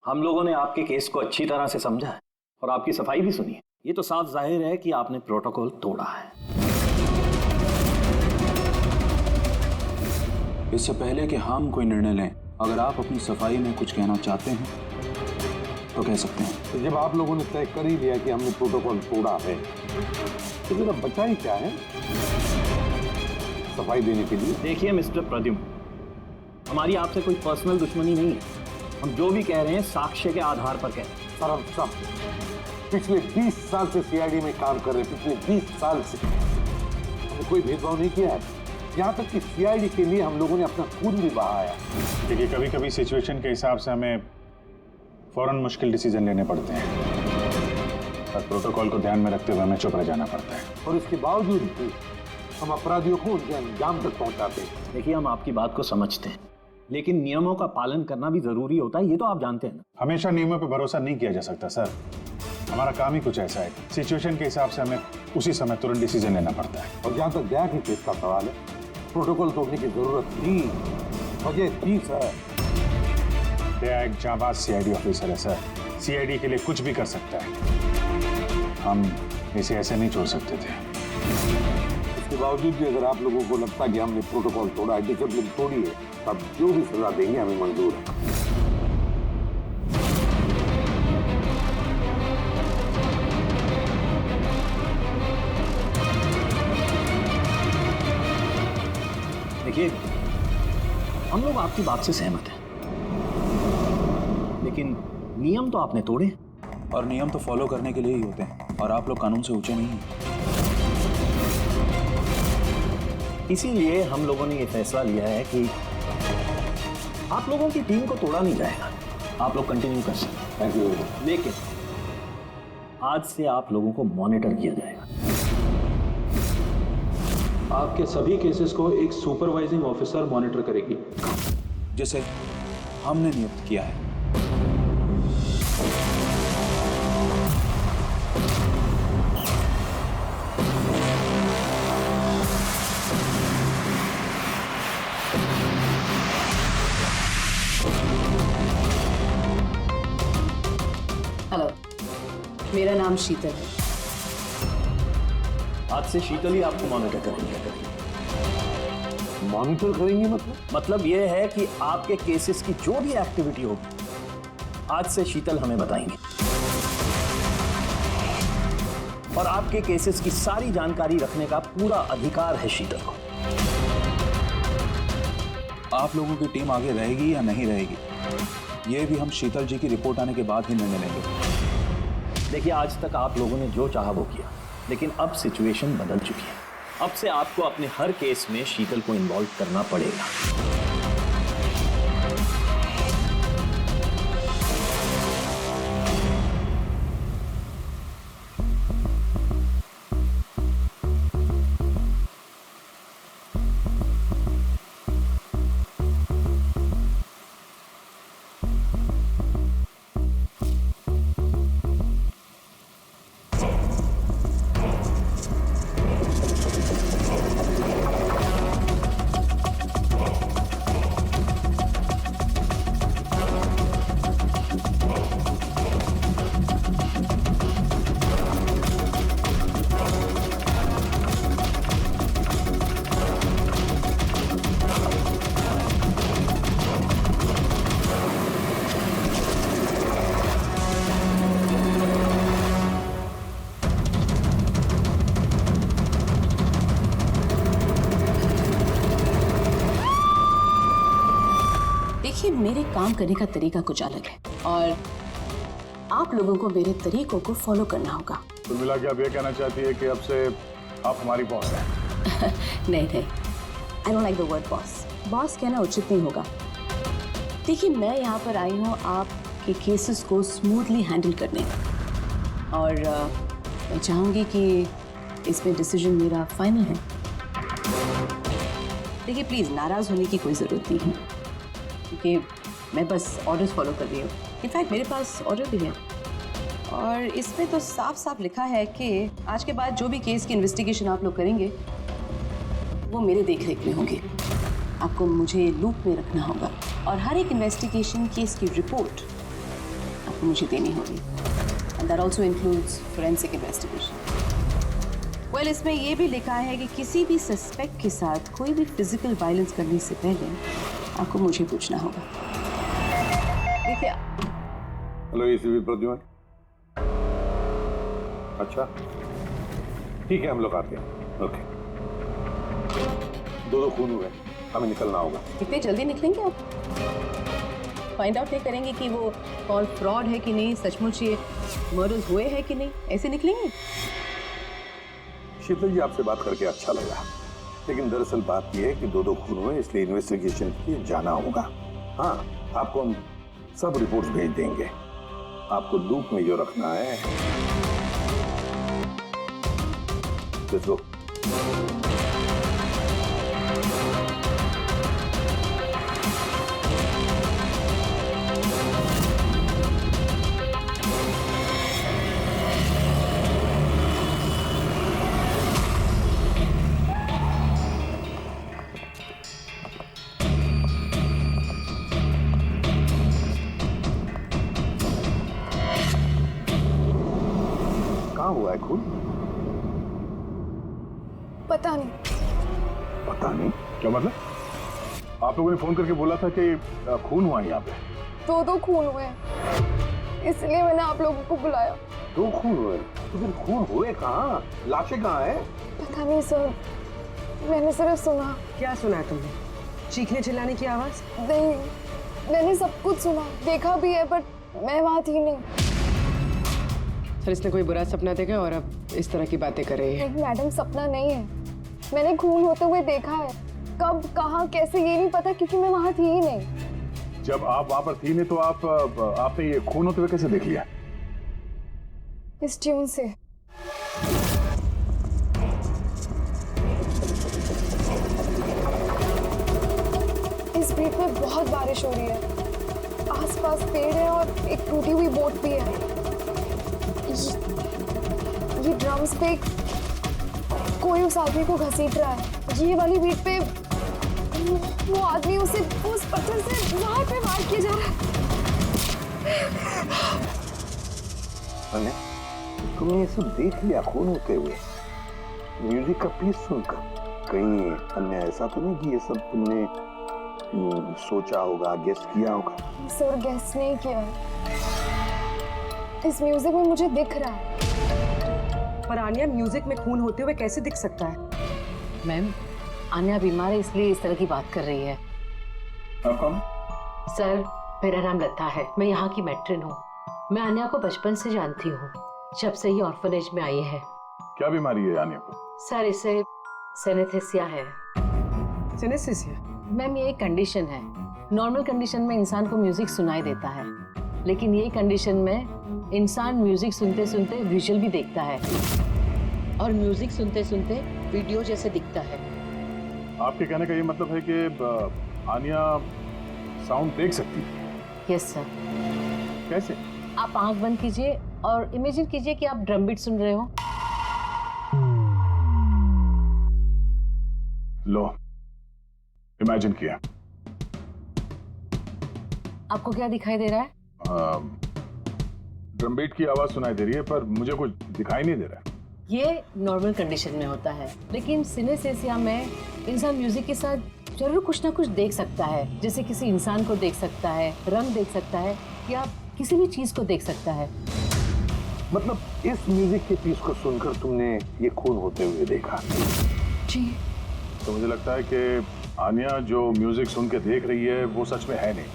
हम लोगों ने आपके केस को अच्छी तरह से समझा है और आपकी सफाई भी सुनी है। ये तो साफ जाहिर है कि आपने प्रोटोकॉल तोड़ा है। इससे पहले कि हम कोई निर्णय लें, अगर आप अपनी सफाई में कुछ कहना चाहते हैं तो कह सकते हैं। तो जब आप लोगों ने तय कर ही लिया कि हमने प्रोटोकॉल तोड़ा है, तो मेरा बचा ही क्या है सफाई देने के लिए? देखिए मिस्टर प्रद्युम्न, हमारी आपसे कोई पर्सनल दुश्मनी नहीं है। हम जो भी कह रहे हैं साक्ष्य के आधार पर कह रहे हैं। सर हम सब पिछले 20 साल से सीआईडी में काम कर रहे हैं। पिछले 20 साल से हमने कोई भेदभाव नहीं किया है। यहाँ तक कि सीआईडी के लिए हम लोगों ने अपना खून भी बहाया। देखिए, कभी कभी सिचुएशन के हिसाब से हमें फौरन मुश्किल डिसीजन लेने पड़ते हैं, पर प्रोटोकॉल को ध्यान में रखते हुए हमें चुप रह जाना पड़ता है। और इसके बावजूद भी हम अपराधियों को उनके अंजाम तक पहुंचाते हैं। देखिए, हम आपकी बात को समझते हैं, लेकिन नियमों का पालन करना भी जरूरी होता है, ये तो आप जानते हैं ना। हमेशा नियमों पर भरोसा नहीं किया जा सकता सर। हमारा काम ही कुछ ऐसा है, सिचुएशन के हिसाब से हमें उसी समय तुरंत डिसीजन लेना पड़ता है। और जहाँ तक दया के केस का सवाल है, प्रोटोकॉल तोड़ने की जरूरत थी, वजह थी सर। दया एक जांबाज सीआईडी ऑफिसर है सर, सीआईडी के लिए कुछ भी कर सकता है। हम इसे ऐसे नहीं छोड़ सकते थे। इसके बावजूद भी अगर आप लोगों को लगता कि हमने प्रोटोकॉल तोड़ा है, डिसिप्लिन तोड़ी है, तब जो भी सजा देंगे हमें मंजूर है। देखिए, हम लोग आपकी बात से सहमत हैं, लेकिन नियम तो आपने तोड़े। और नियम तो फॉलो करने के लिए ही होते हैं, और आप लोग कानून से ऊंचे नहीं हैं। इसीलिए हम लोगों ने ये फैसला लिया है कि आप लोगों की टीम को तोड़ा नहीं जाएगा, आप लोग कंटिन्यू कर सकते हैं। Thank you. लेकिन आज से आप लोगों को मॉनिटर किया जाएगा। आपके सभी केसेस को एक सुपरवाइजिंग ऑफिसर मॉनिटर करेगी, जिसे हमने नियुक्त किया है। हेलो, मेरा नाम शीतल है। आज से शीतल ही आपको मॉनिटर करेंगे। मॉनिटर करेंगे मतलब ये है कि आपके केसेस की जो भी एक्टिविटी होगी, आज से शीतल हमें बताएंगे, और आपके केसेस की सारी जानकारी रखने का पूरा अधिकार है शीतल को। आप लोगों की टीम आगे रहेगी या नहीं रहेगी, ये भी हम शीतल जी की रिपोर्ट आने के बाद ही निर्णय लेंगे। देखिए, आज तक आप लोगों ने जो चाहा वो किया, लेकिन अब सिचुएशन बदल चुकी है। अब से आपको अपने हर केस में शीतल को इन्वॉल्व करना पड़ेगा। देखिए, मेरे काम करने का तरीका कुछ अलग है, और आप लोगों को मेरे तरीकों को फॉलो करना होगा। तो मिला के आप ये कहना चाहती है कि अब से आप हमारी बॉस हैं? नहीं, I don't like the word boss. Boss कहना उचित नहीं होगा। देखिए, मैं यहाँ पर आई हूँ आपके केसेस को स्मूथली हैंडल करने, और मैं चाहूँगी कि इसमें डिसीजन मेरा फाइनल है। देखिए, प्लीज़ नाराज़ होने की कोई ज़रूरत नहीं है, क्योंकि मैं बस ऑर्डर्स फॉलो कर रही हूँ। इनफैक्ट मेरे पास ऑर्डर भी है, और इसमें तो साफ साफ लिखा है कि आज के बाद जो भी केस की इन्वेस्टिगेशन आप लोग करेंगे वो मेरे देखरेख में होंगे। आपको मुझे लूप में रखना होगा, और हर एक इन्वेस्टिगेशन केस की रिपोर्ट आपको मुझे देनी होगी। And that also includes forensic investigation. Well, इसमें यह भी लिखा है कि किसी भी सस्पेक्ट के साथ कोई भी फिजिकल वायलेंस करने से पहले आपको मुझे पूछना होगा। देखिए, हेलो, ये सिविल प्रद्युमन। अच्छा, ठीक है, हम लोग आते हैं। ओके। दो खून हुए, हमें निकलना होगा। कितने जल्दी निकलेंगे आप? फाइंड आउट नहीं करेंगे कि वो कॉल फ्रॉड है कि नहीं, सचमुच ये मर्डर्स हुए हैं कि नहीं, ऐसे निकलेंगे? शीतल जी, आपसे बात करके अच्छा लगा, लेकिन दरअसल बात यह है कि दो खून हुए, इसलिए इन्वेस्टिगेशन के लिए जाना होगा। हाँ, आपको हम सब रिपोर्ट्स भेज देंगे। आपको लूप में जो रखना है। Let's go. कहाँ हुआ है खून? पता नहीं। पता नहीं? क्या मतलब? आप लोगों ने फोन करके बोला था कि खून हुआ है यहाँ पे। दो खून हुए हैं, इसलिए मैंने आप लोगों को बुलाया। दो खून हुए? तो फिर खून हुए कहाँ? लाशें कहाँ है? पता नहीं सर, मैंने सिर्फ सुना। क्या सुना है तुमने? चीखने चिल्लाने की आवाज? नहीं, मैंने सब कुछ सुना, देखा भी है, बट मैं वहाँ थी नहीं। सर, इसने कोई बुरा सपना देखा और अब इस तरह की बातें कर रही है। नहीं मैडम, सपना नहीं है, मैंने खून होते हुए देखा है। कब, कहाँ, कैसे, ये नहीं पता, क्योंकि मैं वहाँ थी ही नहीं। जब आप वहां पर थी नहीं तो आपने ये खून होते हुए कैसे देख लिया? इस ट्यून से। इस बीट में बहुत बारिश हो रही है, आसपास पेड़ है और एक टूटी हुई बोट भी है। ये ड्रम्स पे कोई उस आदमी को घसीट रहा है। ये वाली बीट पे वो आदमी उस पत्थर से वहां पे वार किया जा रहा है। तुमने ये सब देख लिया खून होते हुए? म्यूजिक का पीस सुनकर कहीं अन्य ऐसा तो नहीं कि ये सब तुमने सोचा होगा, गेस किया होगा? सर, गेस नहीं किया, इस म्यूजिक में मुझे दिख रहा है। पर आन्या, म्यूजिक में खून होते हुए कैसे दिख सकता है? मैम, आन्या बीमार है, इसलिए इस तरह की बात कर रही है। आप कौन? सर, मेरा नाम लता है, मैं यहाँ की मैट्रिन हूँ। मैं आन्या को बचपन से जानती हूँ, जब से ही ऑर्फनेज में आई है। क्या बीमारी है आन्या को? सर, इसे सेनेस्थेसिया है। सिनेस्थेसिया? मैम, ये एक कंडीशन है। नॉर्मल कंडीशन में इंसान को म्यूजिक सुनाई देता है, लेकिन ये कंडीशन में इंसान म्यूजिक सुनते सुनते विजुअल भी देखता है और म्यूजिक सुनते सुनते वीडियो जैसे दिखता है। आपके कहने का ये मतलब है कि आन्या साउंड देख सकती है? Yes sir. कैसे? आप आंख बंद कीजिए और इमेजिन कीजिए कि आप ड्रम बीट सुन रहे हो। लो, इमेजिन किया। आपको क्या दिखाई दे रहा है? ड्रम बीट की आवाज सुनाई दे रही है, पर मुझे कुछ दिखाई नहीं दे रहा है। ये नॉर्मल कंडीशन में होता है, लेकिन सिनेस्थेसिया में इंसान म्यूजिक के साथ जरूर कुछ ना कुछ देख सकता है। जैसे किसी इंसान को देख सकता है, रंग देख सकता है, या किसी भी चीज को देख सकता है। मतलब इस म्यूजिक के पीस को सुनकर तुमने ये खून होते हुए देखा? जी। तो मुझे लगता है कि आन्या जो म्यूजिक सुन के देख रही है वो सच में है नहीं,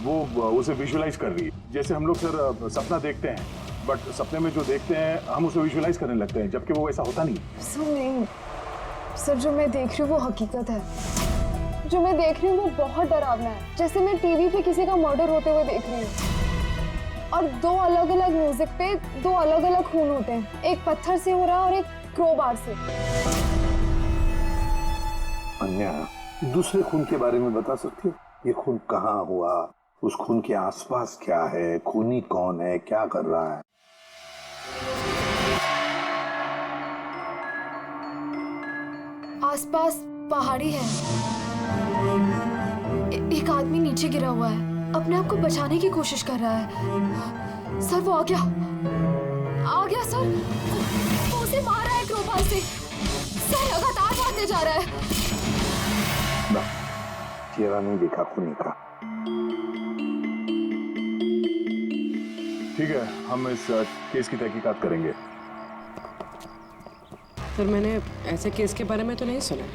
वो उसे विजुअलाइज कर रही है। जैसे हम लोग सर सपना देखते हैं, बट सपने में जो देखते हैं हम उसे विजुअलाइज करने लगते हैं, जबकि वो ऐसा होता नहीं। सर नहीं, सर जो मैं देख रही हूँ वो हकीकत है। जो मैं देख रही हूँ वो बहुत डरावना है, जैसे मैं टीवी पे किसी का मर्डर होते हुए देख रही हूँ। और दो अलग अलग म्यूजिक पे दो अलग अलग खून होते हैं, एक पत्थर से हो रहा है और एक क्रोबार से। अन्या, दूसरे खून के बारे में बता सकती हो? ये खून कहाँ हुआ, उस खून के आसपास क्या है, खूनी कौन है, क्या कर रहा है? आसपास पहाड़ी है, एक आदमी नीचे गिरा हुआ है, अपने आप को बचाने की कोशिश कर रहा है। सर वो आ गया सर। वो उसे मार रहा है क्रोबार से। सर लगातार मारने जा रहा है। ना, चेहरा नहीं देखा खूनी का। ठीक है, हम इस केस की तहकीकात करेंगे। सर मैंने ऐसे केस के बारे में तो नहीं सुना।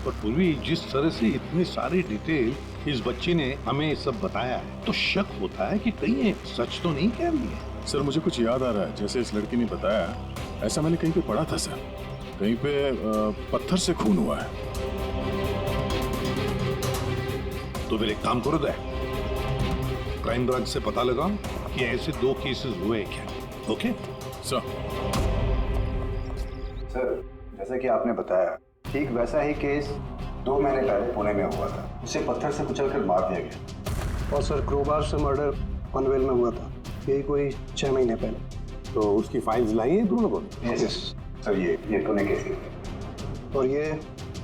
पर पूर्वी, जिस तरह से इतनी सारी डिटेल इस बच्ची ने हमें सब बताया है, तो शक होता है कि कहीं ये सच तो नहीं कह रही है। सर मुझे कुछ याद आ रहा है, जैसे इस लड़की ने बताया, ऐसा मैंने कहीं पे पढ़ा था सर। कहीं पे पत्थर से खून हुआ है। तो फिर एक काम करो, दे क्राइम ब्रांच से पता लगाओ कि ऐसे 2 केसेस हुए क्या। Okay sir. सर, जैसा कि आपने बताया, ठीक वैसा ही केस 2 महीने पहले पुणे में हुआ था। उसे पत्थर से कुचलकर मार दिया गया। और सर क्रोबार से मर्डर पनवेल में हुआ था, यही कोई 6 महीने पहले। तो उसकी फाइल्स लाई है तुम लोगों ने? यस सर, ये पुणे केस की। और ये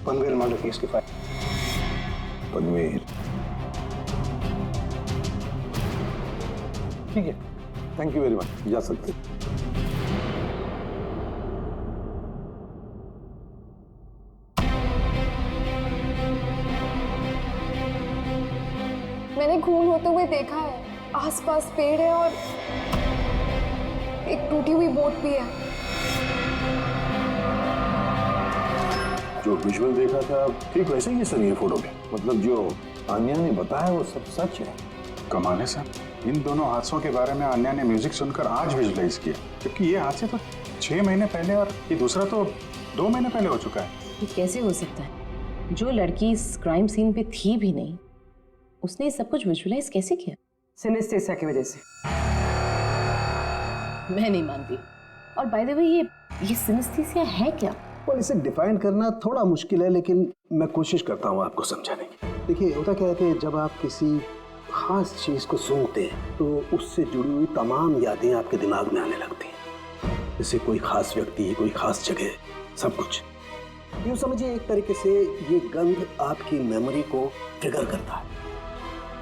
पनवेल मर्डर केस की फाइल। पनवेल, ठीक है, थैंक यू वेरी मच, जा सकते हैं। मैंने खून होते हुए देखा है। आसपास पेड़ है और एक टूटी हुई बोट भी है। जो विजुअल देखा था ठीक वैसे ही है सर ये फोटो में। मतलब जो आन्या ने बताया वो सब सच है। कमाल है सर, इन दोनों हादसों के बारे में अन्या ने म्यूजिक सुनकर आज विजुलाइज किया, क्योंकि ये हादसे तो 6 महीने पहले और ये दूसरा तो 2 महीने पहले हो चुका है। ये कैसे हो सकता है? जो लड़की इस क्राइम सीन पे थी भी नहीं, उसने सब कुछ विजुअलाइज कैसे किया? सिनेस्थेसिया की वजह से। मैं नहीं मानती। और बाय द वे, ये सिनेस्थेसिया है क्या? और इसे डिफाइन करना थोड़ा मुश्किल है, लेकिन मैं कोशिश करता हूँ आपको समझाने की। देखिए, होता क्या है कि जब आप किसी खास चीज को सुनते हैं तो उससे जुड़ी हुई तमाम यादें आपके दिमाग में आने लगती हैं। जैसे कोई खास व्यक्ति, कोई खास जगह, सब कुछ। यूँ समझिए एक तरीके से ये गंध आपकी मेमोरी को ट्रिगर करता है।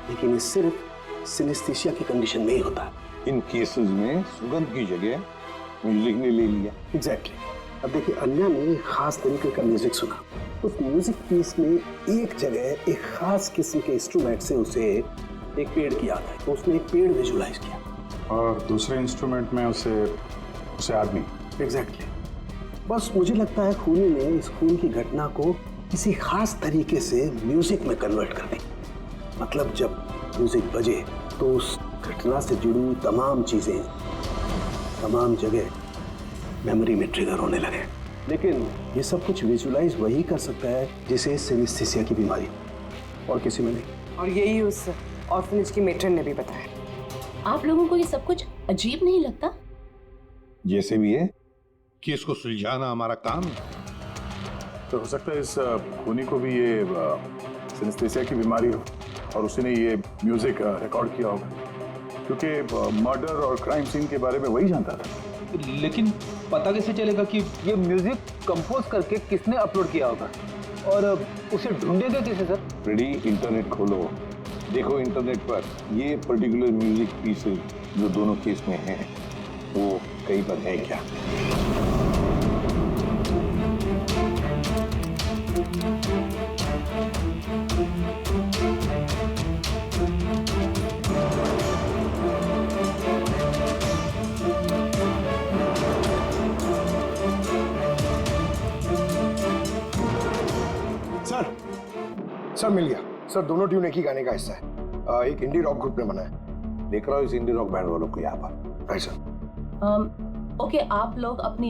लेकिन ये सिर्फ सिनेस्थेसिया की कंडीशन में ही होता है। इन केसेस में सुगंध की जगह म्यूजिक ने ले लिया। एग्जैक्टली। अब देखिए, अन्या ने एक खास तरीके का म्यूजिक सुना। उस म्यूजिक पीस में एक जगह एक खास किस्म के इंस्ट्रूमेंट से उसे एक पेड़ की याद आई, तो उसने एक पेड़ विजुलाइज किया। और दूसरे इंस्ट्रूमेंट में उसे आदमी। एग्जैक्टली। बस मुझे लगता है खूनी ने इस खून की घटना को किसी खास तरीके से म्यूजिक में कन्वर्ट कर दी। मतलब जब म्यूजिक बजे तो उस घटना से जुड़ी हुई तमाम चीजें, तमाम जगह मेमोरी में ट्रिगर होने लगे। लेकिन ये सब कुछ विजुलाइज वही कर सकता है जिसे सिनेस्थेसिया की बीमारी, और किसी में नहीं। और यही उस ऑर्फनेज की मेट्रन ने भी बताया। आप लोगों को ये सब कुछ अजीब नहीं लगता? जैसे भी है, केस को सुलझाना हमारा काम है। तो हो सकता है इस खूनी को भी ये सिनेस्थेसिया की बीमारी हो और उसने ये म्यूजिक रिकॉर्ड किया होगा, क्योंकि मर्डर और क्राइम सीन के बारे में वही जानता था। लेकिन पता कैसे चलेगा कि ये म्यूजिक कंपोज करके किसने अपलोड किया होगा, और उसे ढूंढेगा कैसे सर? रेडी, इंटरनेट खोलो, देखो इंटरनेट पर ये पर्टिकुलर म्यूजिक पीसेस जो दोनों केस में हैं वो कहीं पर है क्या। सर मिल गया सर। दोनों ट्यून एक ही गाने का हिस्सा है। एक इंडी रॉक ग्रुप ने बना है। देख रहा हूँ इस इंडी रॉक बैंड वालों को यहाँ पर। Right sir. ओके, आप लोग अपनी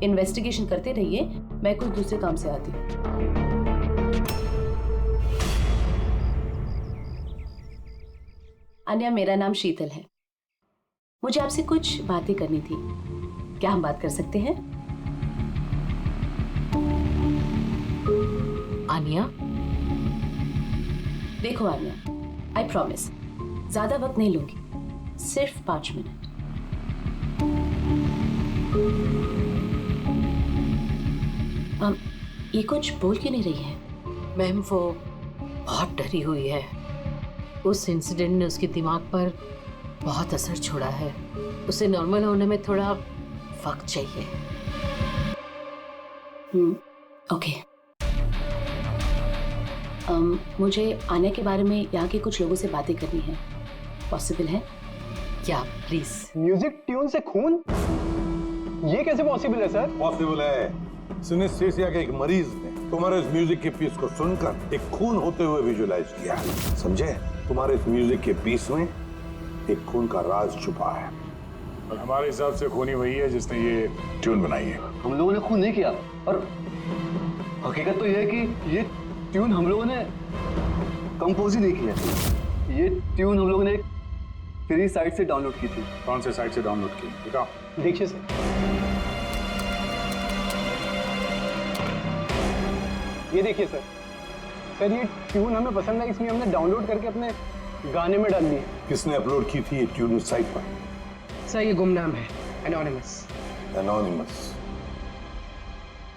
इन्वेस्टिगेशन करते रहिए, मैं कुछ दूसरे काम से आती हूँ। अन्या, मेरा नाम शीतल है। मुझे आपसे कुछ बातें करनी थी, क्या हम बात कर सकते हैं? आन्या, देखो आन्या, आई प्रॉमिस ज्यादा वक्त नहीं लूंगी, सिर्फ 5 मिनट। ये कुछ बोल क्यों नहीं रही है? मैम वो बहुत डरी हुई है। उस इंसिडेंट ने उसके दिमाग पर बहुत असर छोड़ा है। उसे नॉर्मल होने में थोड़ा वक्त चाहिए। ओके। मुझे आन्या के बारे में यहाँ के कुछ लोगों से बातें करनी है। पॉसिबल है? क्या प्लीज? म्यूजिक ट्यून से खून, ये कैसे पॉसिबल है सर? पॉसिबल है। सिनेस्थेसिया के एक मरीज ने तुम्हारे इस म्यूजिक के पीस को सुनकर एक खून होते हुए विजुअलाइज किया। समझे? तुम्हारे इस म्यूजिक के पीस में एक खून का राज छुपा है। और हमारे हिसाब से खूनी वही है जिसने ये ट्यून बनाई है। हम लोगों ने खून नहीं किया, और हकीकत तो यह है कि ये ट्यून हम लोगों ने कंपोज ही नहीं किया। ये ट्यून हम लोगों ने एक फ्री साइट से डाउनलोड की थी। कौन से साइट से डाउनलोड की? बताओ। देखिए सर, ये देखिए सर। सर ये ट्यून हमें पसंद है, इसलिए हमने डाउनलोड करके अपने गाने में डाल दी। किसने अपलोड की थी ये ट्यून इस साइट पर? सर ये गुमनाम है, एनोनिमस। एनोनिमस।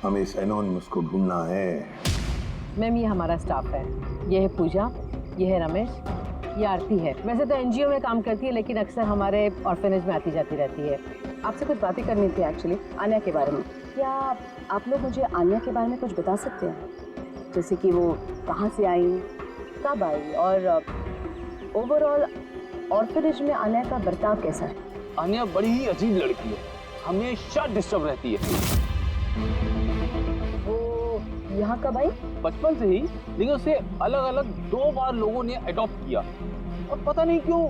हमें इस एनोनिमस को ढूंढना है। मैम ये हमारा स्टाफ है। ये है पूजा, ये है रमेश, ये आरती है। वैसे तो एनजीओ में काम करती है लेकिन अक्सर हमारे ऑर्फेनेज में आती जाती रहती है। आपसे कुछ बातें करनी थी एक्चुअली आन्या के बारे में। क्या आप लोग मुझे आन्या के बारे में कुछ बता सकते हैं? जैसे कि वो कहाँ से आई, कब आई, और ओवरऑल ऑर्फेनेज में आन्या का बर्ताव कैसा है? आन्या बड़ी ही अजीब लड़की है, हमेशा डिस्टर्ब रहती है। वो यहाँ कब आई? बचपन से ही, लेकिन उसे अलग अलग 2 बार लोगों ने अडॉप्ट किया, और पता नहीं क्यों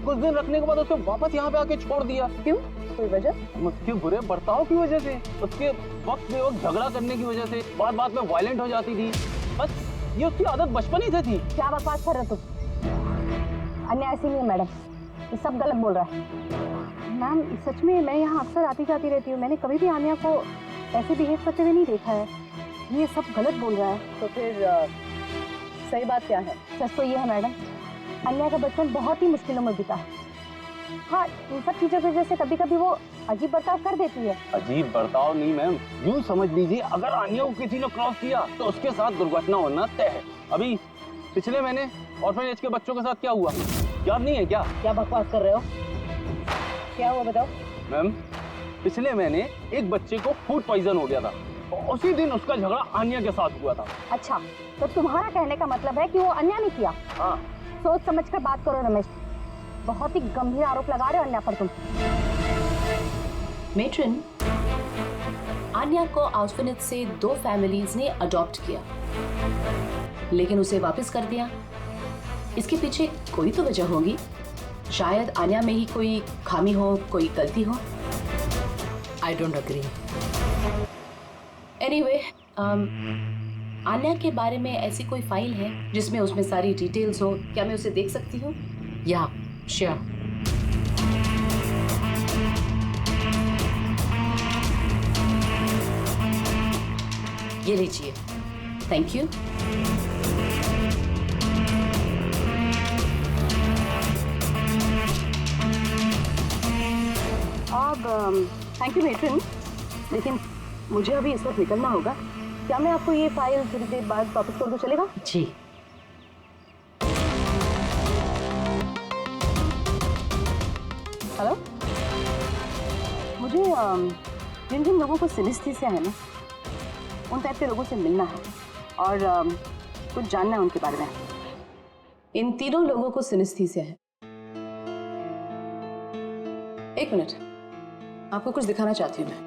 कुछ दिन रखने के बाद उसे वापस यहाँ पे आके छोड़ दिया। क्यों? कोई वजह? उसके बुरे बर्ताव की वजह से, उसके वक्त में वक्त झगड़ा करने की वजह से, बात बात में वायलेंट हो जाती थी। बस ये उसकी आदत बचपन ही से थी। क्या बकवास कर रहे हो तुम? अन्य ऐसी नहीं है मैडम, ये सब गलत बोल रहा है। मैम सच में मैं यहाँ अक्सर आती जाती रहती हूँ, मैंने कभी भी आन्या को ऐसे बिहेव करते हुए नहीं देखा है। ये सब गलत बोल रहा है। तो फिर सही बात क्या है? सच तो ये है मैडम, अन्या का बचपन बहुत ही मुश्किलों में बीता है। हाँ, इन सब चीज़ों की वजह से कभी कभी वो अजीब बर्ताव कर देती है। अजीब बर्ताव नहीं मैम, यूँ समझ लीजिए अगर आन्या को किसी ने क्रॉस किया तो उसके साथ दुर्घटना होना तय है। अभी पिछले महीने ऑर्फनेज के बच्चों के साथ क्या हुआ, याद नहीं है क्या? क्या बकवास कर रहे हो? क्या हुआ बताओ? मैम पिछले महीने एक बच्चे को फूड पॉइजन हो गया था, और उसी दिन उसका झगड़ा आन्या के साथ हुआ था। अच्छा, तो तुम्हारा कहने का मतलब है कि वो अन्या ने किया? हाँ। सोच समझ कर बात करो रमेश, बहुत ही गंभीर आरोप लगा रहे हो अन्या पर तुम। मेट्रन, आन्या को ऑर्फनेज से 2 फैमिलीज ने अडॉप्ट किया, लेकिन उसे वापस कर दिया। इसके पीछे कोई तो वजह होगी। शायद आन्या में ही कोई खामी हो, कोई गलती हो। I don't agree. Anyway, Anya के बारे में ऐसी कोई फाइल है जिसमें उसमें सारी डिटेल्स हो? क्या मैं उसे देख सकती हूँ? या श्योर। ये लीजिए। Thank you. अब थैंक यू मेट्रन, लेकिन मुझे अभी इस वक्त निकलना होगा। क्या मैं आपको ये फाइल थोड़ी देर बाद वापस कर दूं, चलेगा? जी। हेलो, मुझे जिन जिन लोगों को सिनेस्थीसिया है ना, उन टाइप के लोगों से मिलना है और कुछ जानना है उनके बारे में। इन तीनों लोगों को सिनेस्थीसिया है। एक मिनट, आपको कुछ दिखाना चाहती हूँ मैं।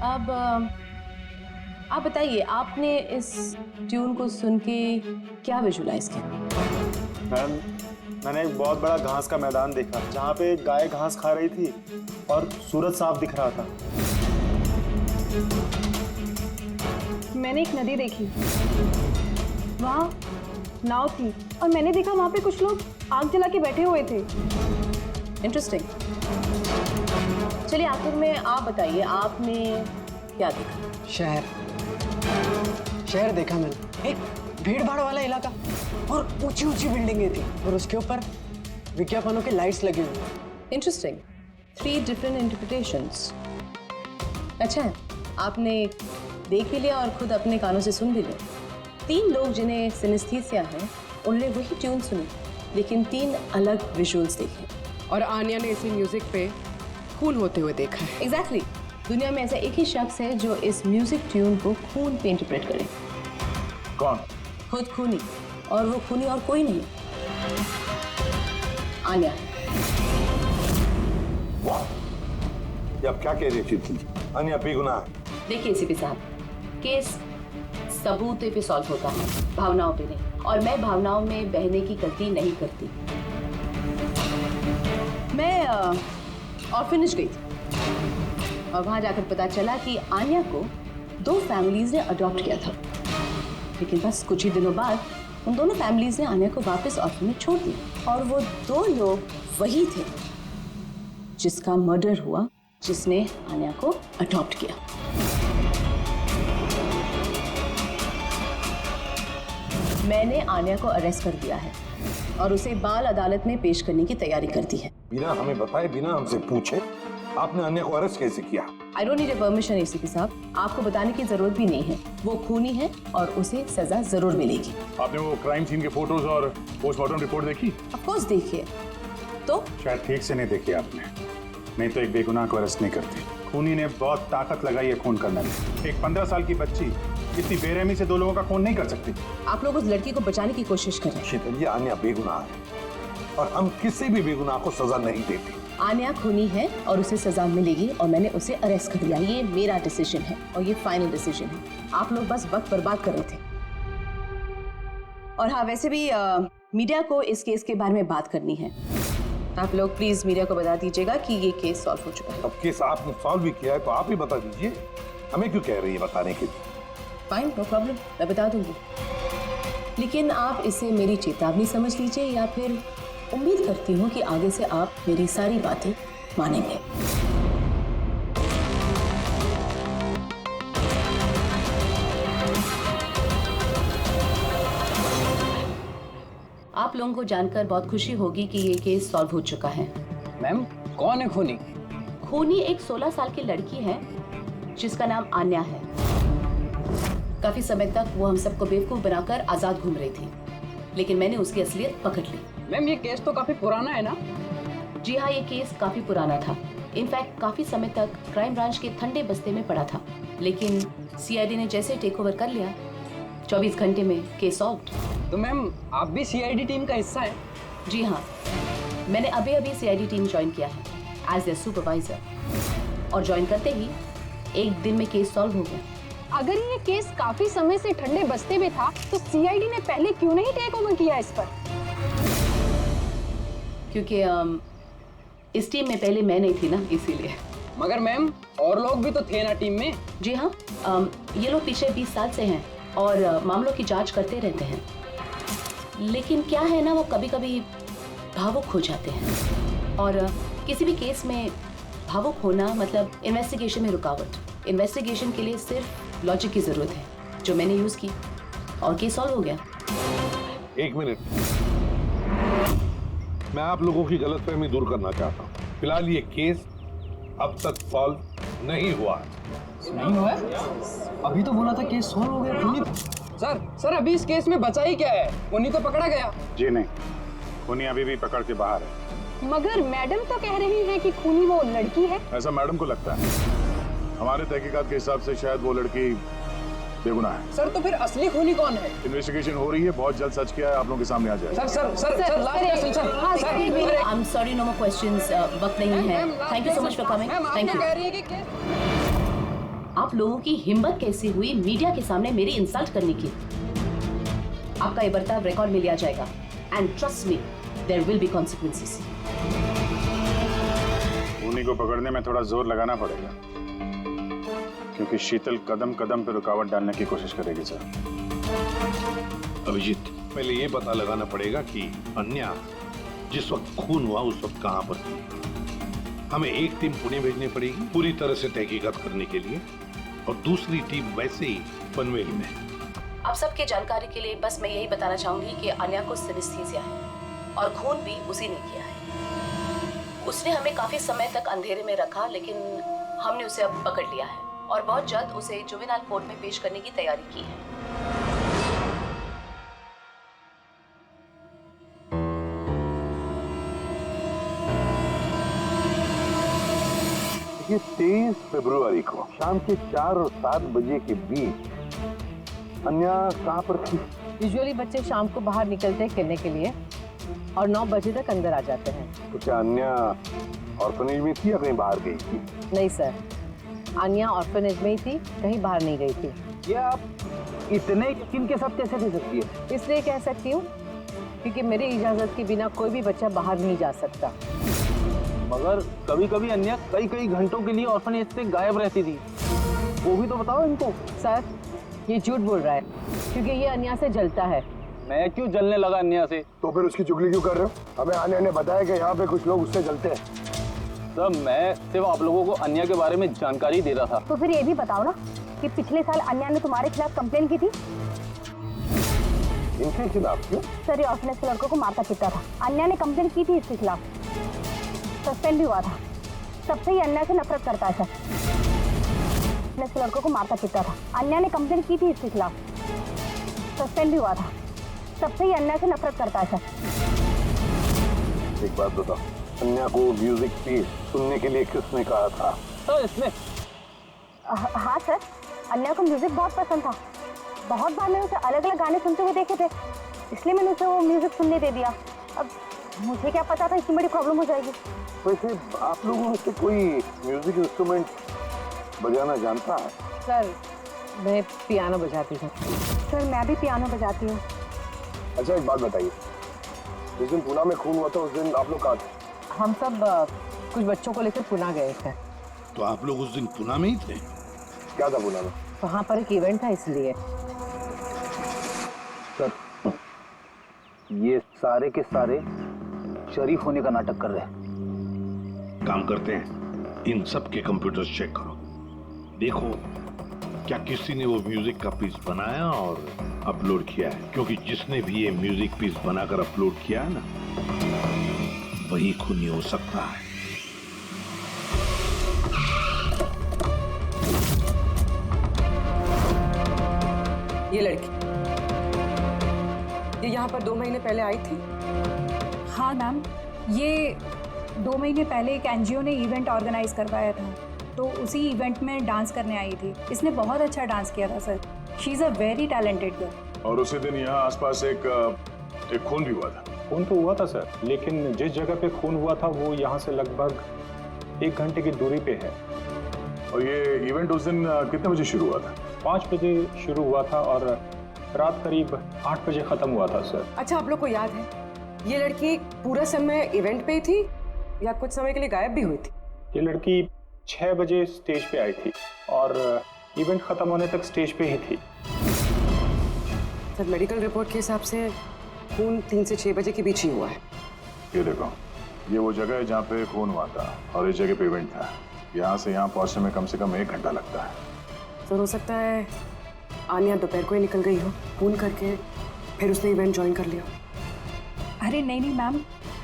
अब आप बताइए, आपने इस ट्यून को सुन के क्या विजुलाइज किया? मैम, मैंने एक बहुत बड़ा घास का मैदान देखा जहाँ पे गाय घास खा रही थी और सूरज साफ दिख रहा था। मैंने एक नदी देखी, वहाँ नाव थी और मैंने देखा वहाँ पे कुछ लोग आग जला के बैठे हुए थे। इंटरेस्टिंग। चलिए आखिर में आप बताइए, आपने क्या देखा? शहर देखा मैंने, एक भीड़ भाड़ वाला इलाका और ऊंची ऊंची बिल्डिंगें थी और उसके ऊपर विज्ञापनों के लाइट्स लगे हुए। इंटरेस्टिंग। 3 different interpretations. अच्छा है, आपने देख भी लिया और खुद अपने कानों से सुन भी लिया। 3 लोग जिन्हें सिनेस्थीसिया है उन्होंने वही ट्यून सुनी, लेकिन 3 अलग विजुअल्स देखे। और आन्या ने इसी म्यूजिक पे खून होते हुए देखा है। एग्जैक्टली। दुनिया में ऐसा एक ही शख्स है जो इस म्यूजिक ट्यून को खून पे इंटरप्रेट करे। कौन? खुद खूनी, और वो खूनी और कोई नहीं, आन्या। वाह, ये आप क्या कह रही है शीतल जी? आन्या बेगुनाह है? देखिए सीपी साहब, केस सबूत पे सॉल्व होता है, भावनाओं पे नहीं। और मैं भावनाओं में बहने की गलती नहीं करती। मैं ऑर्फनेज गई थी और वहां जाकर पता चला कि आन्या को 2 फैमिलीज ने अडॉप्ट किया था, लेकिन बस कुछ ही दिनों बाद उन दोनों फैमिलीज ने आन्या को वापस ऑर्फनेज छोड़ दिया। और वो 2 लोग वही थे जिसका मर्डर हुआ, जिसने आन्या को अडॉप्ट किया। मैंने आन्या को अरेस्ट कर दिया है और उसे बाल अदालत में पेश करने की तैयारी कर दी है। बिना हमें बताए, बिना हमसे पूछे आपने आन्या को अरेस्ट कैसे किया? I don't need a permission ACP साहब, आपको बताने की जरूरत भी नहीं है। वो खूनी है और उसे सजा जरूर मिलेगी। आपने वो क्राइम सीन के फोटोज और पोस्टमार्टम रिपोर्ट देखी? ऑफ कोर्स देखिए। तो शायद ठीक से नहीं देखी आपने, नहीं तो एक बेगुनाह को अरेस्ट नहीं करती। खूनी ने बहुत ताकत लगाई है खून करने में। एक 15 साल की बच्ची इतनी बेरहमी से 2 लोगों का खून नहीं कर सकती। आप लोग उस लड़की को बचाने की कोशिश कर रहे हैं। शीतल जी, आन्या बेगुनाह है और हम किसी भी बेगुनाह को सजा नहीं देते। आन्या खूनी है और उसे सजा मिलेगी और मैंने उसे अरेस्ट कर लिया। ये मेरा डिसीजन है और ये फाइनल डिसीजन है। आप लोग बस वक्त बर्बाद कर रहे थे। और हाँ, वैसे भी मीडिया को इस केस के बारे में बात करनी है। आप लोग प्लीज मीडिया को बता दीजिएगा कि ये केस सॉल्व हो चुका है। अब केस आपने सॉल्व भी किया है तो आप ही बता दीजिए, हमें क्यों कह रही है बताने के लिए? फाइन, नो प्रॉब्लम, मैं बता दूंगी। लेकिन आप इसे मेरी चेतावनी समझ लीजिए या फिर उम्मीद करती हूँ कि आगे से आप मेरी सारी बातें मानेंगे। आप लोगों को जानकर बहुत खुशी होगी कि ये केस सॉल्व हो चुका है। मैम, कौन है खूनी? खूनी एक 16 साल की लड़की है जिसका नाम आन्या है। काफी समय तक वो हम सबको बेवकूफ बनाकर आजाद घूम रही थी, लेकिन मैंने उसकी असलियत पकड़ ली। मैम, ये केस तो काफी पुराना है ना? जी हाँ, ये केस काफी पुराना था। इनफैक्ट काफी समय तक क्राइम ब्रांच के ठंडे बस्ते में पड़ा था, लेकिन सीआईडी ने जैसे टेक ओवर कर लिया, 24 घंटे में केस सॉल्व्ड। तो मैम, आप भी सीआईडी टीम का हिस्सा है? जी हाँ, मैंने अभी सीआईडी टीम ज्वाइन किया है एज ए सुपरवाइजर, और ज्वाइन करते ही एक दिन में केस सॉल्व हो गया। अगर ये केस काफी समय से ठंडे बस्ते में था तो सीआईडी ने पहले क्यों नहीं टेक ओवर किया इस पर? क्योंकि इस टीम में पहले मैं नहीं थी ना, इसीलिए। मगर मैम, और लोग भी तो थे ना टीम में? जी हाँ, ये लोग पिछले 20 साल से हैं और मामलों की जांच करते रहते हैं। लेकिन क्या है ना, वो कभी कभी भावुक हो जाते हैं, और किसी भी केस में भावुक होना मतलब इन्वेस्टिगेशन में रुकावट। इन्वेस्टिगेशन के लिए सिर्फ लॉजिक की जरूरत है, जो मैंने यूज की और केस सॉल्व हो गया। 1 मिनट, मैं आप लोगों की गलतफहमी दूर करना चाहता हूँ। फिलहाल ये केस अब तक सॉल्व नहीं हुआ है। नहीं हुआ है? अभी तो बोला था केस सॉल्व हो गया। खूनी सर अभी इस केस में बचा ही क्या है? खूनी तो पकड़ा गया। जी नहीं, खूनी अभी भी पकड़ के बाहर है। मगर मैडम तो कह रही है कि खूनी वो लड़की है। ऐसा मैडम को लगता है। हमारे तहकीकात के हिसाब से शायद वो लड़की बेगुनाह है। सर, तो फिर असली खूनी कौन है? इन्वेस्टिगेशन हो रही है, बहुत जल्द सच क्या है आप लोगों के सामने आ जाएगा। I am sorry, no more questions, वक्त नहीं है। Thank you so much for coming. Thank you. आप लोगों की हिम्मत कैसी हुई मीडिया के सामने मेरी इंसल्ट करने की? आपका ये बर्ताव रिकॉर्ड में लिया जाएगा, and trust me, there will be consequences. खूनी को पकड़ने में थोड़ा जोर लगाना पड़ेगा, क्योंकि शीतल कदम कदम पे रुकावट डालने की कोशिश करेगी सर। अभिजीत, पहले ये पता लगाना पड़ेगा कि अन्या जिस वक्त खून हुआ उस वक्त कहां पर थी। हमें एक टीम पुणे भेजनी पड़ेगी पूरी तरह से तहकीकात करने के लिए, और दूसरी टीम वैसे ही पनवेल में। आप सबके जानकारी के लिए बस मैं यही बताना चाहूंगी कि अन्या को सिनेस्थीसिया है और खून भी उसी ने किया है। उसने हमें काफी समय तक अंधेरे में रखा, लेकिन हमने उसे अब पकड़ लिया है और बहुत जल्द उसे जुवेनाइल कोर्ट में पेश करने की तैयारी की है। ये 23 फरवरी को शाम के 4 और 7 बजे के बीच अन्या कहाँ पर थी? यूजुअली बच्चे शाम को बाहर निकलते हैं खेलने के लिए और 9 बजे तक अंदर आ जाते हैं। तो क्या अन्या ऑर्फनेज में थी या कहीं बाहर गई थी? नहीं सर, अन्या ऑर्फनेज में ही थी, कहीं बाहर नहीं गई थी। ये आप इतने यकीन के साथ कैसे दे सकती है? इसलिए कह सकती हूँ क्योंकि मेरी इजाजत के बिना कोई भी बच्चा बाहर नहीं जा सकता। मगर कभी कभी अन्या कई घंटों के लिए ऑर्फनेज से गायब रहती थी, वो भी तो बताओ इनको। सर ये झूठ बोल रहा है क्योंकि ये अन्या से जलता है। मैं क्यों जलने लगा अन्या से? तो फिर उसकी चुगली क्यों कर रहे हो? हमें अन्या ने बताया कि यहाँ पे कुछ लोग उससे जलते हैं। सर मैं सिर्फ आप लोगों को अन्या के बारे में जानकारी दे रहा था। तो फिर ये भी बताओ ना कि पिछले साल अन्या ने तुम्हारे खिलाफ कंप्लेन की थी। इनके खिलाफ क्यों? सर ये ऑर्फनेज के लड़कों को मारता पीटता था, अन्या ने कंप्लेन की थी इसके खिलाफ, सस्पेंड भी हुआ था। तब से ही अन्या से नफरत करता है सर। ऑर्फनेज के लड़कों को मारता पीटता था, अन्या ने कंप्लेन की थी इसके खिलाफ, सस्पेंड भी हुआ था। तब से ही अन्या से नफरत करता है सर। एक बात बताओ, अन्या को म्यूजिक पीस सुनने के लिए किसने कहा था? सर इसने हाँ सर, अन्या को म्यूजिक बहुत पसंद था। बहुत बार मैंने उसे अलग अलग गाने सुनते हुए देखे थे, इसलिए मैंने उसे वो म्यूजिक सुनने दे दिया। अब मुझे क्या पता था इतनी बड़ी प्रॉब्लम हो जाएगी। वैसे आप लोगों में से कोई म्यूजिक इंस्ट्रूमेंट बजाना जानता है? सर मैं पियानो बजाती हूँ। सर मैं भी पियानो बजाती हूँ। अच्छा एक बात बताइए, जिस दिन पुणे में खून हुआ था उस दिन आप लोग कहाँ थे? हम सब कुछ बच्चों को लेकर पुणे गए थे। तो आप लोग उस दिन पुणे में ही थे? क्या था पुणे में? वहाँ पर एक इवेंट था इसलिए। सर ये सारे के सारे शरीफ होने का नाटक कर रहे हैं। काम करते हैं, इन सब के कंप्यूटर्स चेक करो, देखो क्या किसी ने वो म्यूजिक का पीस बनाया और अपलोड किया है, क्योंकि जिसने भी ये म्यूजिक पीस बनाकर अपलोड किया है ना, वही खूनी हो सकता है। ये लड़की ये यहाँ पर 2 महीने पहले आई थी। हाँ मैम, ये 2 महीने पहले एक एनजीओ ने इवेंट ऑर्गेनाइज करवाया था, तो उसी इवेंट में डांस करने आई थी। इसने बहुत अच्छा डांस किया था sir. She is a very talented girl. और उसी दिन यहाँ आसपास एक खून भी हुआ था। खून तो हुआ था सर, लेकिन जिस जगह पे खून हुआ था वो यहाँ से लगभग 1 घंटे की दूरी पे है। और ये इवेंट उस दिन कितने बजे शुरू हुआ था? 5 बजे शुरू हुआ था और रात करीब 8 बजे खत्म हुआ था सर। अच्छा आप लोग को याद है ये लड़की पूरा समय इवेंट पे ही थी या कुछ समय के लिए गायब भी हुई थी? ये लड़की 6 बजे स्टेज पे आई थी और इवेंट खत्म होने तक स्टेज पे ही थी। सर मेडिकल रिपोर्ट के हिसाब से खून 3 से 6 बजे के बीच ही हुआ है। ये देखो, ये वो जगह है जहाँ पे खून हुआ था और इस जगह पे इवेंट था। यहाँ से यहाँ पहुँचने में कम से कम 1 घंटा लगता है। सर हो सकता है आनिया दोपहर को ही निकल गई हो खून करके, फिर उसने इवेंट ज्वाइन कर लिया। अरे नहीं मैम,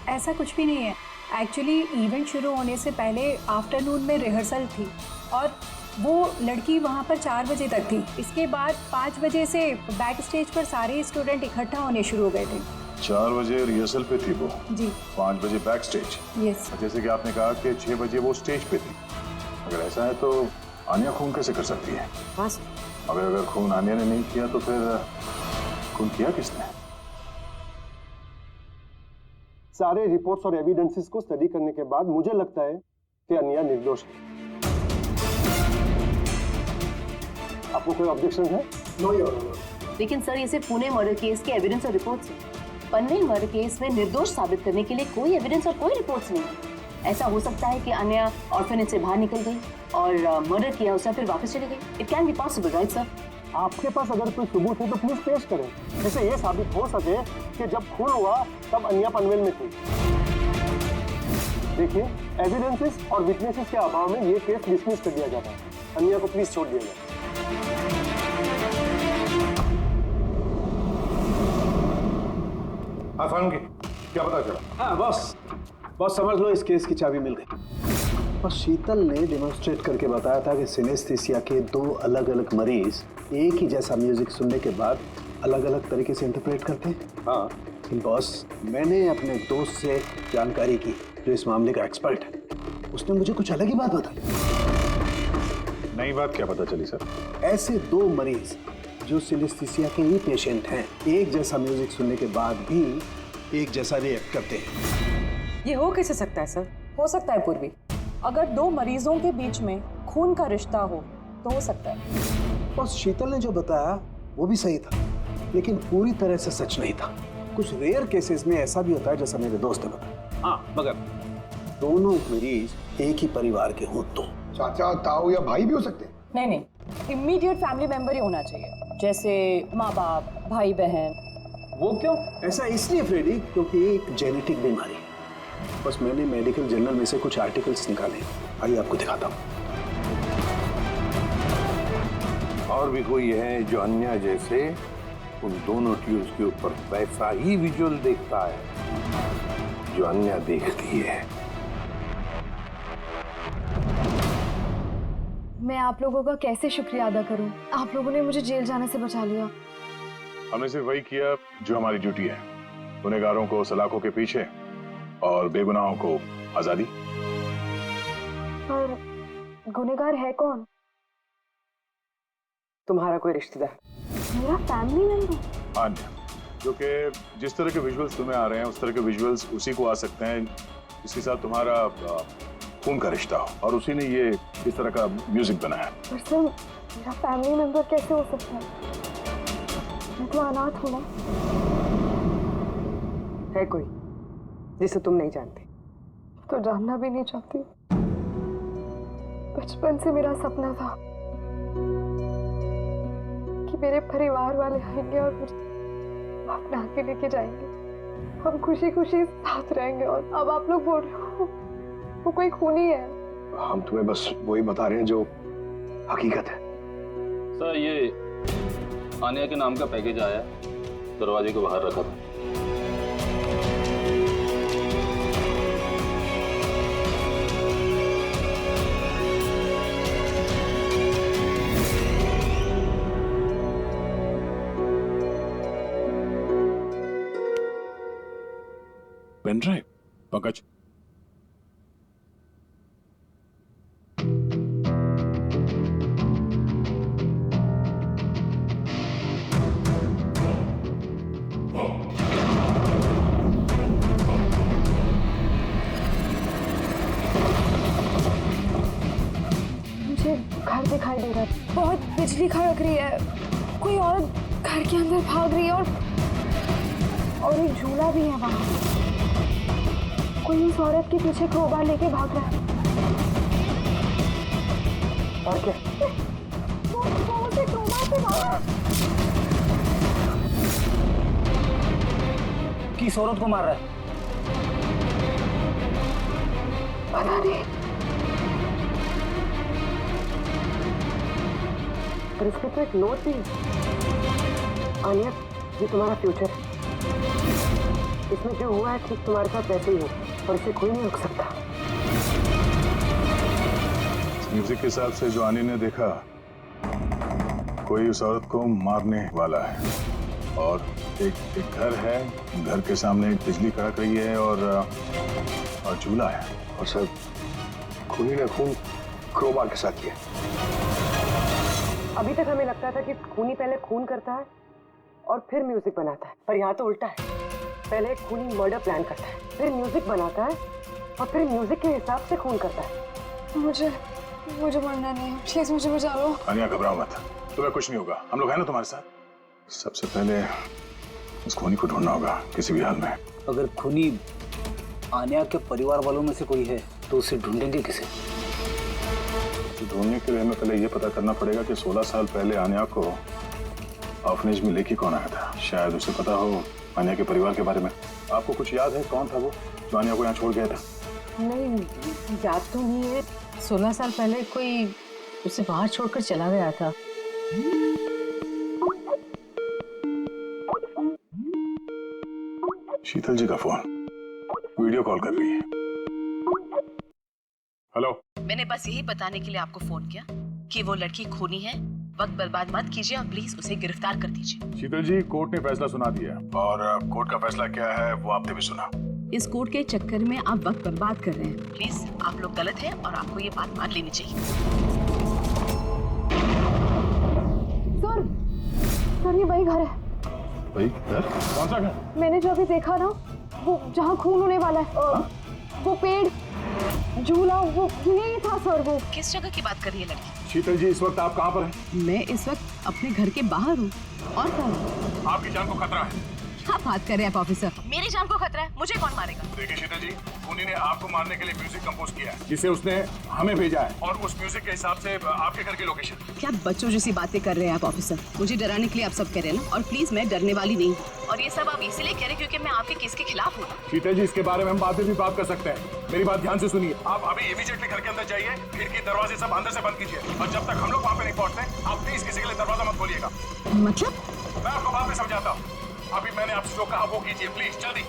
ऐसा कुछ भी नहीं है। एक्चुअली इवेंट शुरू होने से पहले आफ्टरनून में रिहर्सल थी और वो लड़की वहाँ पर 4 बजे तक थी। इसके बाद 5 बजे से बैक स्टेज पर सारे स्टूडेंट इकट्ठा होने शुरू हो गए थे। 4 बजे रिहर्सल पे थी वो जी। 5 बजे बैक स्टेज। यस। जैसे कि आपने कहा कि 6 बजे वो स्टेज पे थी। अगर ऐसा है तो आनिया खून कैसे कर सकती है? हाँ अगर खून आनिया ने नहीं किया तो फिर खून किया किसने? सारे रिपोर्ट्स और एविडेंसेस को स्टडी करने के बाद मुझे लगता है कि अन्या निर्दोष है। आपको कोई ऑब्जेक्शन है? No your honour. लेकिन सर ये सिर्फ पुणे मर्डर केस के एविडेंस और रिपोर्ट्स हैं। पनवेल मर्डर केस में निर्दोष साबित करने के लिए कोई एविडेंस और कोई रिपोर्ट्स नहीं। ऐसा हो सकता है कि अन्या ऑर्फनेज से बाहर निकल गई और मर्डर किया उसने फिर वापस चली गई। It can be possible, right sir? आपके पास अगर कोई सबूत है तो प्लीज पेश करें, जिससे ये साबित हो सके कि जब खून हुआ तब अन्या पनवेल में थी। देखिए, एविडेंसेस और विटनेसेस के अभाव में ये केस डिसमिस कर दिया जाता है। अन्या को प्लीज छोड़ दिया जाए। हाँ फारूक, क्या पता चला? हाँ बस समझ लो, इस केस की चाबी मिल गई। और शीतल ने डेमोन्स्ट्रेट करके बताया था कि सिनेस्थीसिया के 2 अलग अलग मरीज एक ही जैसा म्यूजिक सुनने के बाद अलग अलग तरीके से इंटरप्रेट करते हैं। हाँ, लेकिन बॉस, मैंने अपने दोस्त से जानकारी की जो इस मामले का एक्सपर्ट है। उसने मुझे कुछ अलग ही बात बताई। नई बात क्या पता चली सर? ऐसे 2 मरीज जो सिनेस्थीसिया के ही पेशेंट हैं, एक जैसा म्यूजिक सुनने के बाद भी एक जैसा रिएक्ट करते हैं। ये हो कैसे सकता है सर? हो सकता है पूर्वी, अगर 2 मरीजों के बीच में खून का रिश्ता हो तो हो सकता है। बस शीतल ने जो बताया वो भी सही था, लेकिन पूरी तरह से सच नहीं था। कुछ रेयर केसेस में ऐसा भी होता है, जैसा मेरे दोस्त ने बताया। हाँ, मगर दोनों मरीज एक ही परिवार के हो तो चाचा, ताऊ या भाई भी हो सकते हैं। नहीं, इमीडिएट फैमिली मेंबर ही होना चाहिए, जैसे माँ बाप, भाई बहन। वो क्यों? ऐसा इसलिए फ्रेडी क्योंकि एक जेनेटिक बीमारी है। बस मैंने मेडिकल जर्नल में से कुछ आर्टिकल्स निकाले, आइए आपको दिखाता हूँ। और भी कोई है जो अन्या जैसे उन दोनों ट्यूब्स के ऊपर वैसा ही विजुअल देखता है जो अन्या देखती है? मैं आप लोगों का कैसे शुक्रिया अदा करूं? आप लोगों ने मुझे जेल जाने से बचा लिया। हमने सिर्फ वही किया जो हमारी ड्यूटी है, गुनहगारों को सलाखों के पीछे और बेगुनाहों को आजादी। और गुनहगार है कौन? तुम्हारा कोई रिश्तेदार। मेरा फैमिली मेंबर? अन्या, जो कि जिस तरह के विजुअल्स तुम्हें आ रहे हैं उस तरह के विजुअल्स उसी को आ सकते हैं जिसके साथ तुम्हारा खून का रिश्ता हो, और उसी ने ये इस तरह का म्यूजिक बनाया। पर सर, मेरा फैमिली मेंबर कैसे हो सकता है? मैं तो अनाथ हूँ ना। है कोई जिसे तुम नहीं जानती? तो जानना भी नहीं चाहती। बचपन से मेरा सपना था कि मेरे परिवार वाले आएंगे और मुझे अपना के लेके जाएंगे, हम खुशी खुशी साथ रहेंगे। और अब आप लोग बोल रहे हो वो कोई खूनी है। हम तुम्हें बस वही बता रहे हैं जो हकीकत है। सर, ये आनिया के नाम का पैकेज आया, दरवाजे के बाहर रखा था। Pen drive, Pankaj. मुझे घर दिखाई दे रहा है, बहुत बिजली खड़क रही है, कोई औरत घर के अंदर भाग रही है और एक झूला भी है वहाँ। कोई उस औरत के पीछे क्रोबार लेके भाग रहा है। और क्या? वो उसे क्रोबार से भाग रहा है। किस औरत को मार रहा है? पता नहीं। पर इसमें तो एक नोट भी है। आनिया, ये तुम्हारा फ्यूचर है। इसमें जो हुआ है ठीक तुम्हारे साथ वैसे ही हो, और इसे कोई नहीं रोक सकता। म्यूजिक के हिसाब से जो आने ने देखा, कोई उस औरत को मारने वाला है, और एक घर है, घर के सामने बिजली कड़क रही है और झूला है। और सर, खूनी ने खून क्रोबार के साथ किया। अभी तक हमें लगता था कि खूनी पहले खून करता है और फिर म्यूजिक बनाता है, पर यहाँ तो उल्टा है। पहले एक खूनी मर्डर प्लान करता है, फिर म्यूजिक बनाता है और फिर म्यूजिक के हिसाब से खून करता है। मुझे मरना नहीं है, प्लीज मुझे बचा लो। आनिया, घबराओ मत, तुम्हें कुछ नहीं होगा, हम लोग हैं ना तुम्हारे साथ। सबसे पहले उस खूनी को ढूंढना होगा किसी भी हाल में। अगर खूनी आनिया के परिवार वालों में से कोई है तो उसे ढूंढेंगे किसे? ढूंढने के लिए हमें पहले ये पता करना पड़ेगा कि 16 साल पहले आनिया को ऑर्फनेज में लेके कौन आया था? शायद उसे पता हो आन्या के परिवार के बारे में। आपको कुछ याद है कौन था वो जो आन्या को यहाँ छोड़ गया था? नहीं, याद तो नहीं है। 16 साल पहले कोई उसे बाहर छोड़कर चला गया था। शीतल जी का फोन, वीडियो कॉल कर रही है। हेलो। मैंने बस यही बताने के लिए आपको फोन किया कि वो लड़की खूनी है। वक्त बर्बाद मत कीजिए और प्लीज उसे गिरफ्तार कर दीजिए। शीतल जी, कोर्ट ने फैसला सुना दिया और कोर्ट का फैसला क्या है वो आपने भी सुना। इस कोर्ट के चक्कर में आप वक्त बर्बाद कर रहे हैं। प्लीज आप लोग गलत हैं और आपको ये बात मान लेनी चाहिए। सर ये वही घर है। भाई घर? कौन सा घर? मैंने जो अभी देखा ना, वो जहाँ खून होने वाला है, वो पेड़, झूला, वो यही था सर। वो किस जगह की बात कर रही है लड़की? शीतल जी, इस वक्त आप कहाँ पर हैं? मैं इस वक्त अपने घर के बाहर हूँ। और कौन? आपकी जान को खतरा है। क्या बात कर रहे हैं आप ऑफिसर? मेरी जान को खतरा है? मुझे कौन मारेगा? देखिए शीतल जी, खूनी ने आपको मारने के लिए म्यूजिक कंपोज किया है जिसे उसने हमें भेजा है और उस म्यूजिक के हिसाब से आपके घर की लोकेशन। क्या बच्चों जैसी बातें कर रहे हैं आप ऑफिसर? मुझे डराने के लिए आप सब कह रहे हैं ना? और प्लीज मैं डरने वाली नहीं हूँ। और ये सब आप इसीलिए कह रहे हैं क्योंकि मैं आपके केस के खिलाफ हूँ। शीतल जी, इसके बारे में हम बाद में भी बात कर सकते हैं। मेरी बात ध्यान से सुनिए। आप अभी इमीडिएटली घर के अंदर जाइए, खिड़की दरवाजे सब अंदर से बंद कीजिए और जब तक हम लोग वहाँ पे नहीं पहुँचते आप प्लीज किसी के लिए दरवाजा मत खोलिएगा। मतलब? मैं आपको बाद में समझाता हूँ। अभी मैंने आपसे जो कहा वो कीजिए प्लीज, जल्दी।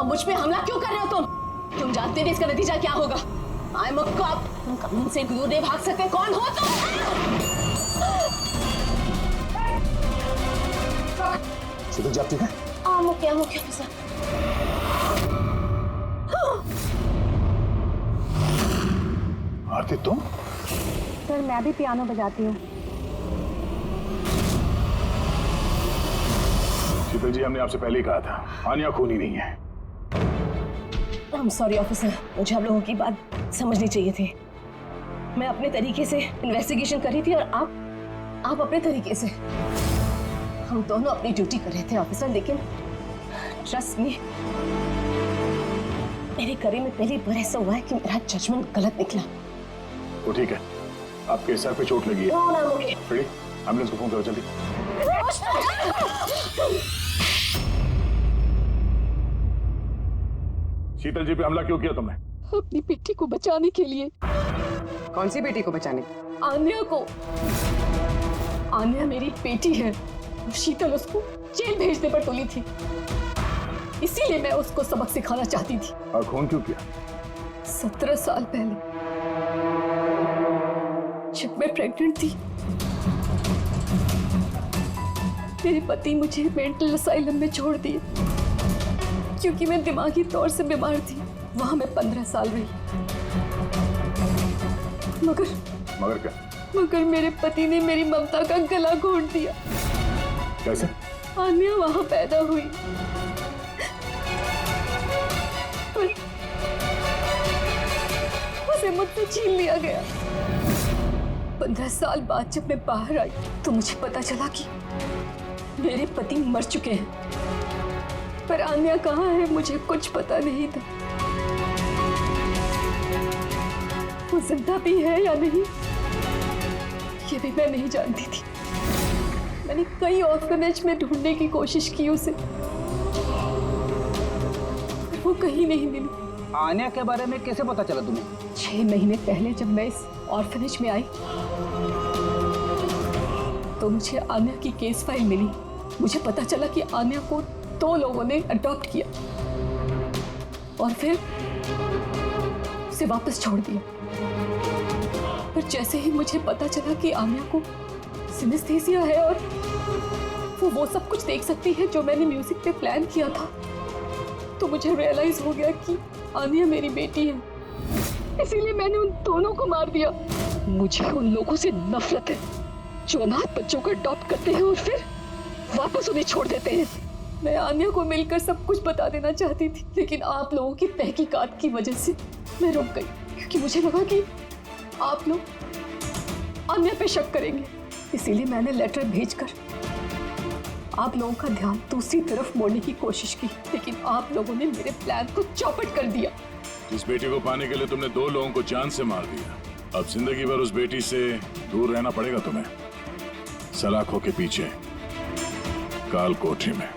मुझ पे हमला क्यों कर रहे हो तुम जानते नहीं इसका नतीजा क्या होगा। I am a cop. तुम कानून से दूर नहीं भाग सकते। कौन हो तुम? शीतल जी, आप ठीक है? I'm okay, sir. आरती, तुम? सर मैं भी पियानो बजाती हूँ। शीतल जी, हमने आपसे पहले ही कहा था आन्या खूनी नहीं है। I'm sorry ऑफिसर, मुझे आप लोगों की बात समझनी चाहिए थी। मैं अपने तरीके से इन्वेस्टिगेशन कर रही थी और आप अपने तरीके से। हम दोनों अपनी ड्यूटी कर रहे थे ऑफिसर, लेकिन ट्रस्ट मी, मेरे करियर में पहली बार ऐसा हुआ है कि मेरा जजमेंट गलत निकला। तो ठीक है, आपके सर पे चोट लगी है। रेडी? एम्बुलेंस को फोन करो जल्दी। शीतल जी पे हमला क्यों किया तुमने? अपनी बेटी को बचाने के लिए। कौन सी बेटी को बचाने? आन्या को। आन्या मेरी बेटी है। शीतल उसको जेल भेजने पर तुली थी, इसीलिए मैं उसको सबक सिखाना चाहती थी। और खून क्यों किया? 17 साल पहले जब मैं प्रेग्नेंट थी, मेरे पति मुझे मेंटल असाइलम में छोड़ दिए क्योंकि मैं दिमागी तौर से बीमार थी। वहां मैं 15 साल रही। मगर क्या? मगर मेरे पति ने मेरी ममता का गला घोंट दिया। कैसे? आन्या वहां पैदा हुई, पर उसे मुझसे छीन लिया गया। 15 साल बाद जब मैं बाहर आई तो मुझे पता चला कि मेरे पति मर चुके हैं, पर आन्या कहाँ है मुझे कुछ पता नहीं था। वो जिंदा भी है या नहीं ये भी मैं नहीं जानती थी। मैंने कई ऑर्फनेज में ढूंढने की कोशिश की उसे, पर वो कहीं नहीं मिली। आन्या के बारे में कैसे पता चला तुम्हें? 6 महीने पहले जब मैं इस ऑर्फनेज में आई तो मुझे आन्या की केस फाइल मिली। मुझे पता चला कि आन्या को 2 लोगों ने अडॉप्ट किया और फिर उसे वापस छोड़ दिया। पर जैसे ही मुझे पता चला कि आन्या को सिनेस्थेसिया है और वो सब कुछ देख सकती है जो मैंने म्यूजिक पे प्लान किया था, तो मुझे रियलाइज हो गया कि आन्या मेरी बेटी है। इसीलिए मैंने उन दोनों को मार दिया। मुझे उन लोगों से नफरत है जो अनाथ बच्चों को अडॉप्ट करते हैं और फिर वापस उन्हें छोड़ देते हैं। मैं आन्या को मिलकर सब कुछ बता देना चाहती थी, लेकिन आप लोगों की तहकीकात की वजह से मैं रुक गई, क्योंकि मुझे लगा कि आप लोग आन्या पे शक करेंगे। इसीलिए मैंने लेटर भेजकर आप लोगों का ध्यान दूसरी तरफ मोड़ने की कोशिश की, लेकिन आप लोगों ने मेरे प्लान को चौपट कर दिया। इस बेटी को पाने के लिए तुमने 2 लोगों को जान से मार दिया। अब जिंदगी भर उस बेटी से दूर रहना पड़ेगा तुम्हें, सलाखों के पीछे काल कोठरी में।